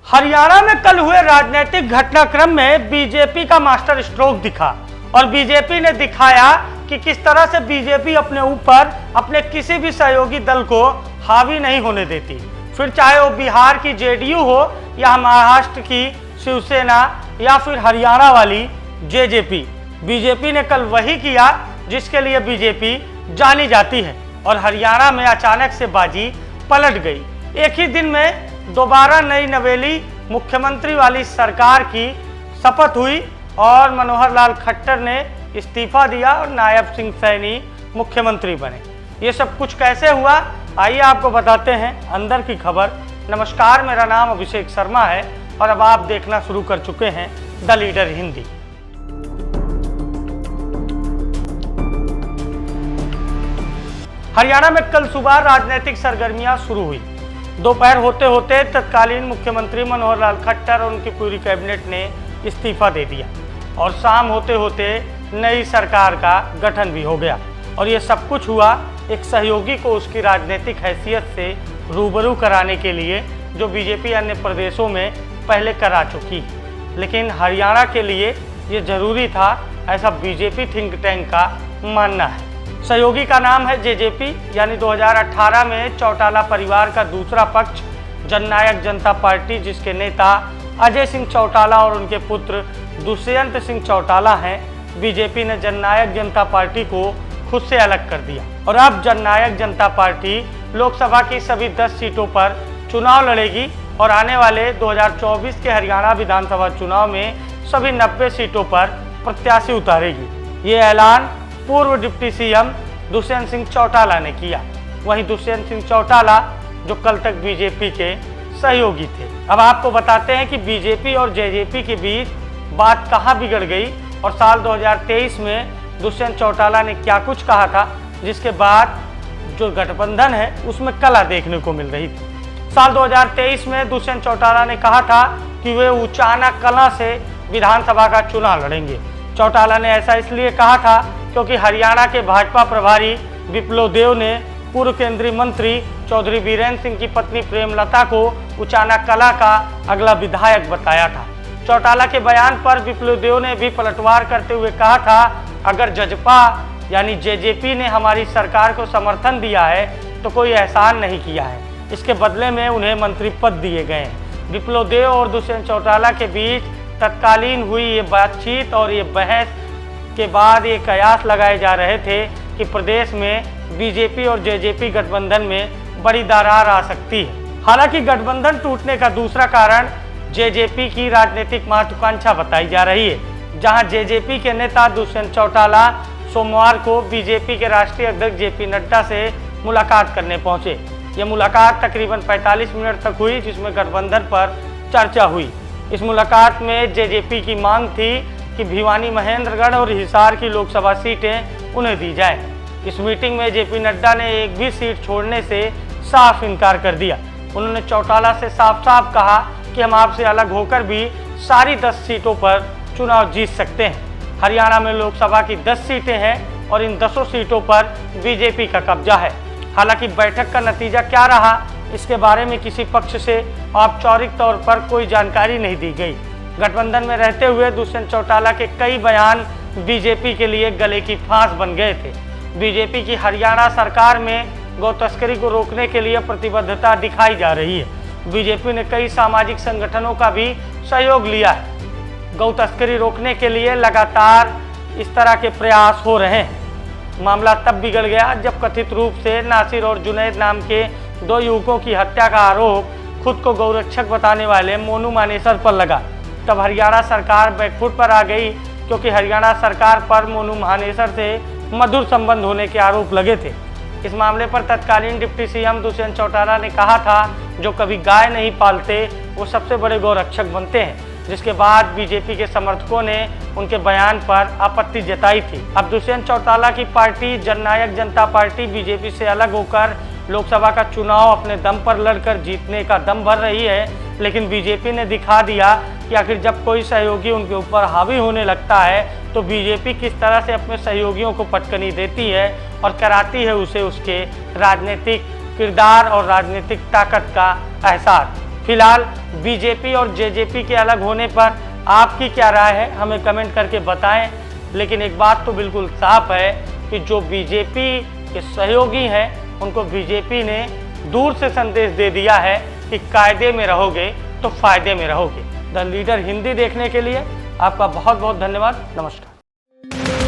हरियाणा में कल हुए राजनीतिक घटनाक्रम में बीजेपी का मास्टर स्ट्रोक दिखा और बीजेपी ने दिखाया कि किस तरह से बीजेपी अपने ऊपर अपने किसी भी सहयोगी दल को हावी नहीं होने देती, फिर चाहे वो बिहार की जेडीयू हो या महाराष्ट्र की शिवसेना या फिर हरियाणा वाली जेजेपी। बीजेपी ने कल वही किया जिसके लिए बीजेपी जानी जाती है और हरियाणा में अचानक से बाजी पलट गई। एक ही दिन में दोबारा नई नवेली मुख्यमंत्री वाली सरकार की शपथ हुई और मनोहर लाल खट्टर ने इस्तीफा दिया और नायब सिंह सैनी मुख्यमंत्री बने। ये सब कुछ कैसे हुआ, आइए आपको बताते हैं अंदर की खबर। नमस्कार, मेरा नाम अभिषेक शर्मा है और अब आप देखना शुरू कर चुके हैं द लीडर हिंदी। हरियाणा में कल सुबह राजनीतिक सरगर्मियां शुरू हुई। दोपहर होते होते तत्कालीन मुख्यमंत्री मनोहर लाल खट्टर और उनकी पूरी कैबिनेट ने इस्तीफा दे दिया और शाम होते होते नई सरकार का गठन भी हो गया। और ये सब कुछ हुआ एक सहयोगी को उसकी राजनीतिक हैसियत से रूबरू कराने के लिए, जो बीजेपी अन्य प्रदेशों में पहले करा चुकी। लेकिन हरियाणा के लिए ये जरूरी था, ऐसा बीजेपी थिंक टैंक का मानना है। सहयोगी का नाम है जेजेपी, यानी 2018 में चौटाला परिवार का दूसरा पक्ष जननायक जनता पार्टी, जिसके नेता अजय सिंह चौटाला और उनके पुत्र दुष्यंत सिंह चौटाला हैं। बीजेपी ने जननायक जनता पार्टी को खुद से अलग कर दिया और अब जननायक जनता पार्टी लोकसभा की सभी 10 सीटों पर चुनाव लड़ेगी और आने वाले 2024 के हरियाणा विधानसभा चुनाव में सभी 90 सीटों पर प्रत्याशी उतारेगी। ये ऐलान पूर्व डिप्टी सीएम दुष्यंत सिंह चौटाला ने किया। वहीं दुष्यंत सिंह चौटाला जो कल तक बीजेपी के सहयोगी थे। अब आपको बताते हैं कि बीजेपी और जेजेपी के बीच बात कहां बिगड़ गई और साल 2023 में दुष्यंत चौटाला ने क्या कुछ कहा था, जिसके बाद जो गठबंधन है उसमें कला देखने को मिल रही थी। साल 2023 में दुष्यंत चौटाला ने कहा था कि वे उचाना कला से विधानसभा का चुनाव लड़ेंगे। चौटाला ने ऐसा इसलिए कहा था क्योंकि हरियाणा के भाजपा प्रभारी विप्लव देव ने पूर्व केंद्रीय मंत्री चौधरी बीरेंद्र सिंह की पत्नी प्रेमलता को उचाना कला का अगला विधायक बताया था। चौटाला के बयान पर विप्लव देव ने भी पलटवार करते हुए कहा था, अगर जजपा यानी जेजेपी ने हमारी सरकार को समर्थन दिया है तो कोई एहसान नहीं किया है, इसके बदले में उन्हें मंत्री पद दिए गए हैं। विप्लव देव और दुष्यंत चौटाला के बीच तत्कालीन हुई ये बातचीत और ये बहस के बाद ये कयास लगाए जा रहे थे कि प्रदेश में बीजेपी और जेजेपी गठबंधन में बड़ी दरार आ सकती है। हालांकि गठबंधन टूटने का दूसरा कारण जेजेपी की राजनीतिक महत्वाकांक्षा बताई जा रही है, जहां जेजेपी के नेता दुष्यंत चौटाला सोमवार को बीजेपी के राष्ट्रीय अध्यक्ष जेपी नड्डा से मुलाकात करने पहुंचे। ये मुलाकात तकरीबन 45 मिनट तक हुई, जिसमें गठबंधन पर चर्चा हुई। इस मुलाकात में जेजेपी की मांग थी कि भिवानी, महेंद्रगढ़ और हिसार की लोकसभा सीटें उन्हें दी जाए। इस मीटिंग में जेपी नड्डा ने एक भी सीट छोड़ने से साफ इनकार कर दिया। उन्होंने चौटाला से साफ साफ कहा कि हम आपसे अलग होकर भी सारी 10 सीटों पर चुनाव जीत सकते हैं। हरियाणा में लोकसभा की 10 सीटें हैं और इन 10 सीटों पर बीजेपी का कब्जा है। हालांकि बैठक का नतीजा क्या रहा, इसके बारे में किसी पक्ष से औपचारिक तौर पर कोई जानकारी नहीं दी गई। गठबंधन में रहते हुए दुष्यंत चौटाला के कई बयान बीजेपी के लिए गले की फांस बन गए थे। बीजेपी की हरियाणा सरकार में गौ तस्करी को रोकने के लिए प्रतिबद्धता दिखाई जा रही है। बीजेपी ने कई सामाजिक संगठनों का भी सहयोग लिया है। गौ तस्करी रोकने के लिए लगातार इस तरह के प्रयास हो रहे हैं। मामला तब बिगड़ गया जब कथित रूप से नासिर और जुनैद नाम के 2 युवकों की हत्या का आरोप खुद को गौरक्षक बताने वाले मोनू मानेसर पर लगा। तब हरियाणा सरकार बैकफुट पर आ गई, क्योंकि हरियाणा सरकार पर मोनू मानेसर से मधुर संबंध होने के आरोप लगे थे। इस मामले पर तत्कालीन डिप्टी सीएम दुष्यंत चौटाला ने कहा था, जो कभी गाय नहीं पालते वो सबसे बड़े गौरक्षक बनते हैं, जिसके बाद बीजेपी के समर्थकों ने उनके बयान पर आपत्ति जताई थी। अब दुष्यंत चौटाला की पार्टी जननायक जनता पार्टी बीजेपी से अलग होकर लोकसभा का चुनाव अपने दम पर लड़कर जीतने का दम भर रही है, लेकिन बीजेपी ने दिखा दिया कि आखिर जब कोई सहयोगी उनके ऊपर हावी होने लगता है तो बीजेपी किस तरह से अपने सहयोगियों को पटकनी देती है और कराती है उसे उसके राजनीतिक किरदार और राजनीतिक ताकत का एहसास। फिलहाल बीजेपी और जेजेपी के अलग होने पर आपकी क्या राय है, हमें कमेंट करके बताएं। लेकिन एक बात तो बिल्कुल साफ है कि जो बीजेपी के सहयोगी हैं उनको बीजेपी ने दूर से संदेश दे दिया है कि कायदे में रहोगे तो फायदे में रहोगे। द लीडर हिंदी देखने के लिए आपका बहुत बहुत धन्यवाद। नमस्कार।